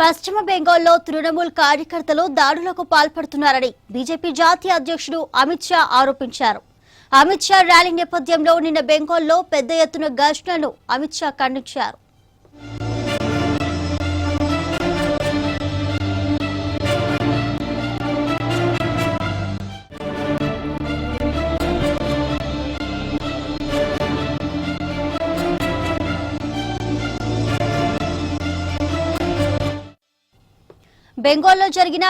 పశ్చిమ బెంగాల్లో తృణమూల్ కార్యకర్తలు దాడులకు పాల్పడుతున్నారని బీజేపీ జాతీయ అధ్యక్షుడు అమిత్ షా ఆరోపించారు. అమిత్ షా ర్యాలీ నేపథ్యంలో నిన్న బెంగాల్లో పెద్ద ఎత్తున ఘర్షణను అమిత్ షా ఖండించారు. బెంగాల్లో జరిగిన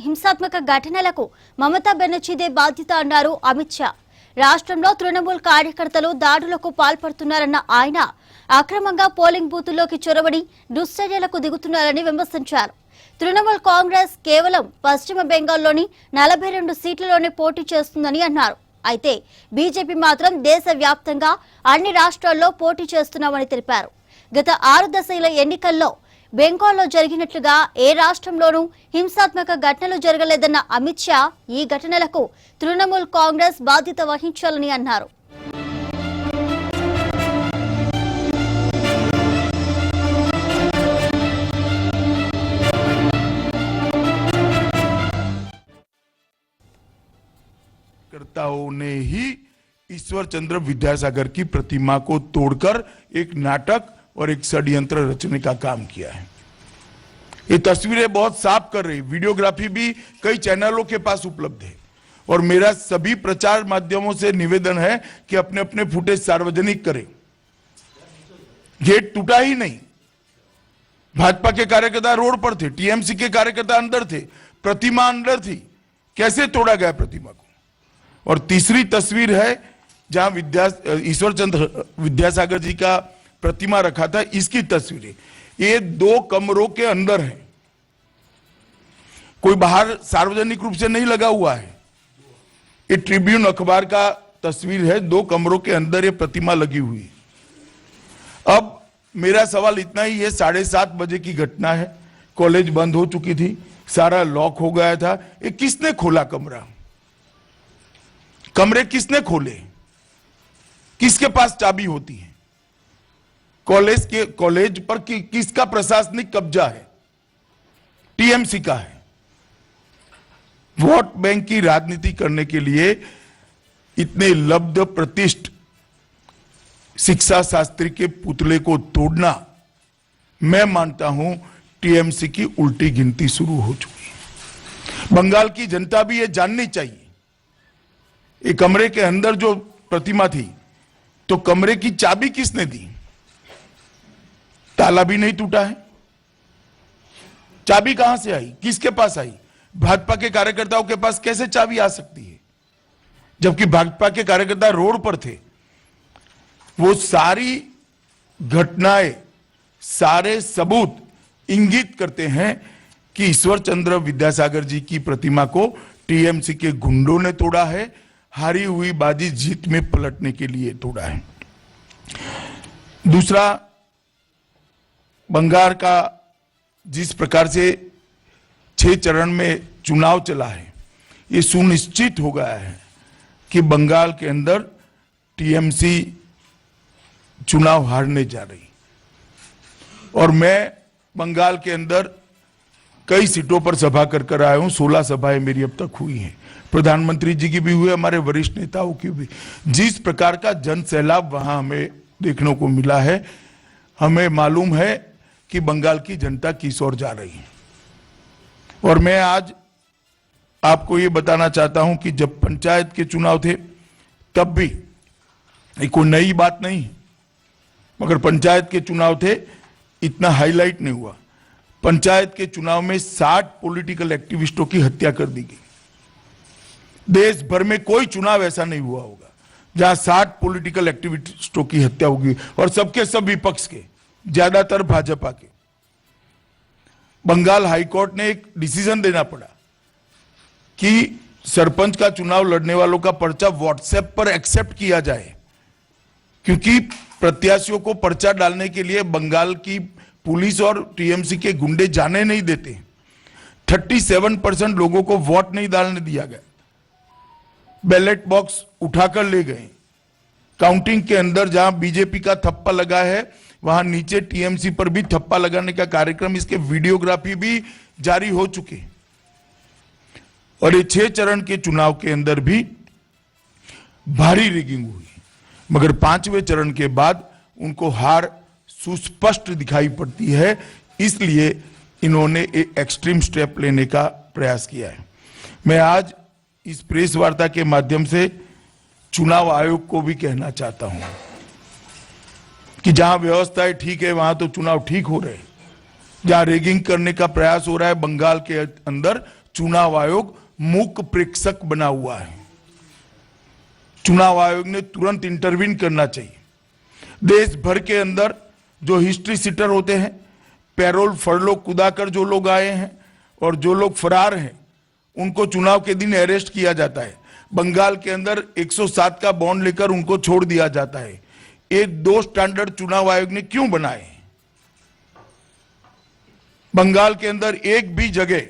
హింసాత్మక ఘటనలకు మమతా బెనర్జీదే బాధ్యత అన్నారు అమిత్ షా. రాష్ట్రంలో తృణమూల్ కార్యకర్తలు దాడులకు పాల్పడుతున్నారన్న ఆయన అక్రమంగా పోలింగ్ బూతుల్లోకి చొరబడి దుశ్చర్యలకు దిగుతున్నారని విమర్శించారు. తృణమూల్ కాంగ్రెస్ కేవలం పశ్చిమ బెంగాల్లోని 42 సీట్లలోనే పోటీ చేస్తుందని అన్నారు. అయితే బీజేపీ మాత్రం దేశవ్యాప్తంగా అన్ని రాష్ట్రాల్లో పోటీ చేస్తున్నామని తెలిపారు. గత 6 దశల ఎన్నికల్లో బెంగాల్లో జరిగినట్లుగా ఏ రాష్ట్రంలోనూ హింసాత్మక ఘటనలు జరగలేదన్న అమిత్ షా ఈ ఘటనలకు తృణమూల్ కాంగ్రెస్ బాధ్యత వహించాలని అన్నారు. कर्ताओं ने ही ईश्वर चंद्र विद्यासागर की प्रतिमा को तोड़कर एक नाटक और एक षड्यंत्र रचने का काम किया है। ये तस्वीरें बहुत साफ कर रही, वीडियोग्राफी भी कई चैनलों के पास उपलब्ध है और मेरा सभी प्रचार माध्यमों से निवेदन है कि अपने अपने फुटेज सार्वजनिक करें। गेट टूटा ही नहीं, भाजपा के कार्यकर्ता रोड पर थे, टीएमसी के कार्यकर्ता अंदर थे, प्रतिमा अंदर थी, कैसे तोड़ा गया प्रतिमा को। और तीसरी तस्वीर है जहां ईश्वर चंद्र विद्यासागर जी का प्रतिमा रखा था, इसकी तस्वीरें ये 2 कमरों के अंदर है, कोई बाहर सार्वजनिक रूप से नहीं लगा हुआ है। ये ट्रिब्यून अखबार का तस्वीर है, 2 कमरों के अंदर ये प्रतिमा लगी हुई। अब मेरा सवाल इतना ही है, 7:30 बजे की घटना है, कॉलेज बंद हो चुकी थी, सारा लॉक हो गया था। ये किसने खोला कमरा? कमरे किसने खोले? किसके पास चाबी होती है? कॉलेज पर किसका प्रशासनिक कब्जा है? टीएमसी का है। वोट बैंक की राजनीति करने के लिए इतने लब्ध प्रतिष्ठ शिक्षा शास्त्री के पुतले को तोड़ना, मैं मानता हूं टीएमसी की उल्टी गिनती शुरू हो चुकी है। बंगाल की जनता भी यह जाननी चाहिए, ये कमरे के अंदर जो प्रतिमा थी तो कमरे की चाबी किसने दी? ताला भी नहीं टूटा है, चाबी कहां से आई? किसके पास आई? भाजपा के कार्यकर्ताओं के पास कैसे चाबी आ सकती है जबकि भाजपा के कार्यकर्ता रोड पर थे? वो सारी घटनाएं, सारे सबूत इंगित करते हैं कि ईश्वर चंद्र विद्यासागर जी की प्रतिमा को टीएमसी के गुंडों ने तोड़ा है, हारी हुई बाजी जीत में पलटने के लिए तोड़ा है। दूसरा, बंगाल का जिस प्रकार से 6 चरण में चुनाव चला है, ये सुनिश्चित हो गया है कि बंगाल के अंदर टीएमसी चुनाव हारने जा रही। और मैं बंगाल के अंदर कई सीटों पर सभा कर आया हूं, 16 सभाएं मेरी अब तक हुई हैं, प्रधानमंत्री जी की भी हुई, हमारे वरिष्ठ नेताओं की भी। जिस प्रकार का जन सैलाब वहां हमें देखने को मिला है, हमें मालूम है कि बंगाल की जनता किस ओर जा रही है। और मैं आज आपको ये बताना चाहता हूं कि जब पंचायत के चुनाव थे तब भी, ये कोई नई बात नहीं, मगर पंचायत के चुनाव थे, इतना हाईलाइट नहीं हुआ। पंचायत के चुनाव में 60 पॉलिटिकल एक्टिविस्टों की हत्या कर दी गई। देश भर में कोई चुनाव ऐसा नहीं हुआ होगा जहां 60 पॉलिटिकल एक्टिविस्टों की हत्या होगी, और सबके सब विपक्ष के, ज्यादातर भाजपा के। बंगाल हाईकोर्ट ने एक डिसीजन देना पड़ा कि सरपंच का चुनाव लड़ने वालों का पर्चा व्हाट्सएप पर एक्सेप्ट किया जाए, क्योंकि प्रत्याशियों को पर्चा डालने के लिए बंगाल की पुलिस और टीएमसी के गुंडे जाने नहीं देते। 37% लोगों को वोट नहीं डालने दिया गया, बैलेट बॉक्स उठाकर ले गए। काउंटिंग के अंदर जहां बीजेपी का थप्पा लगा है वहां नीचे टीएमसी पर भी ठप्पा लगाने का कार्यक्रम, इसके वीडियोग्राफी भी जारी हो चुकी। और ये 6 चरण के चुनाव के अंदर भी भारी रिगिंग हुई, मगर 5वें चरण के बाद उनको हार सुस्पष्ट दिखाई पड़ती है, इसलिए इन्होंने एक एक्सट्रीम स्टेप लेने का प्रयास किया है। मैं आज इस प्रेस वार्ता के माध्यम से चुनाव आयोग को भी कहना चाहता हूं कि जहां व्यवस्थाएं ठीक है वहां तो चुनाव ठीक हो रहे हैं। जहां रेगिंग करने का प्रयास हो रहा है बंगाल के अंदर, चुनाव आयोग मूक प्रेक्षक बना हुआ है। चुनाव आयोग ने तुरंत इंटरवीन करना चाहिए। देश भर के अंदर जो हिस्ट्री सीटर होते हैं, पैरोल फरलो कुदाकर जो लोग आए हैं और जो लोग फरार हैं, उनको चुनाव के दिन अरेस्ट किया जाता है। बंगाल के अंदर 107 का बॉन्ड लेकर उनको छोड़ दिया जाता है। ये 2 स्टैंडर्ड चुनाव आयोग ने क्यों बनाए? बंगाल के अंदर एक भी जगह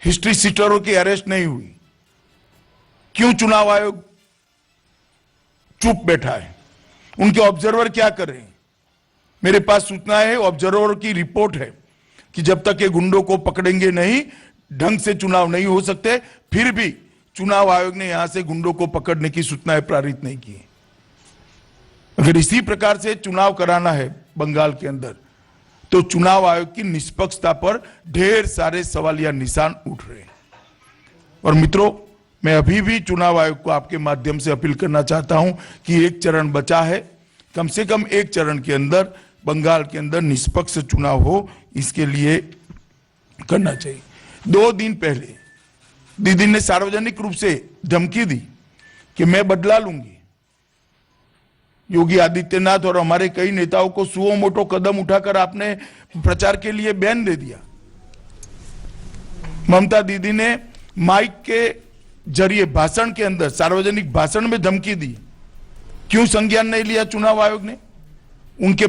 हिस्ट्री सीटरों की अरेस्ट नहीं हुई। क्यों चुनाव आयोग चुप बैठा है? उनके ऑब्जर्वर क्या कर रहे हैं? मेरे पास सूचना है, ऑब्जर्वर की रिपोर्ट है कि जब तक ये गुंडों को पकड़ेंगे नहीं, ढंग से चुनाव नहीं हो सकते। फिर भी चुनाव आयोग ने यहां से गुंडों को पकड़ने की सूचनाएं पारित नहीं की। अगर इसी प्रकार से चुनाव कराना है बंगाल के अंदर, तो चुनाव आयोग की निष्पक्षता पर ढेर सारे सवालिया निशान उठ रहे हैं। और मित्रों, मैं अभी भी चुनाव आयोग को आपके माध्यम से अपील करना चाहता हूं कि एक चरण बचा है, कम से कम एक चरण के अंदर बंगाल के अंदर निष्पक्ष चुनाव हो, इसके लिए करना चाहिए। 2 दिन पहले दीदी ने सार्वजनिक रूप से धमकी दी कि मैं बदला लूंगी। योगी आदित्यनाथ और हमारे कई नेताओं को सुओ मोटो कदम उठाकर आपने प्रचार के लिए बैन दे दिया। ममता दीदी ने माइक के जरिए भाषण के अंदर, सार्वजनिक भाषण में धमकी दी। क्यों संज्ञान नहीं लिया चुनाव आयोग ने? उनके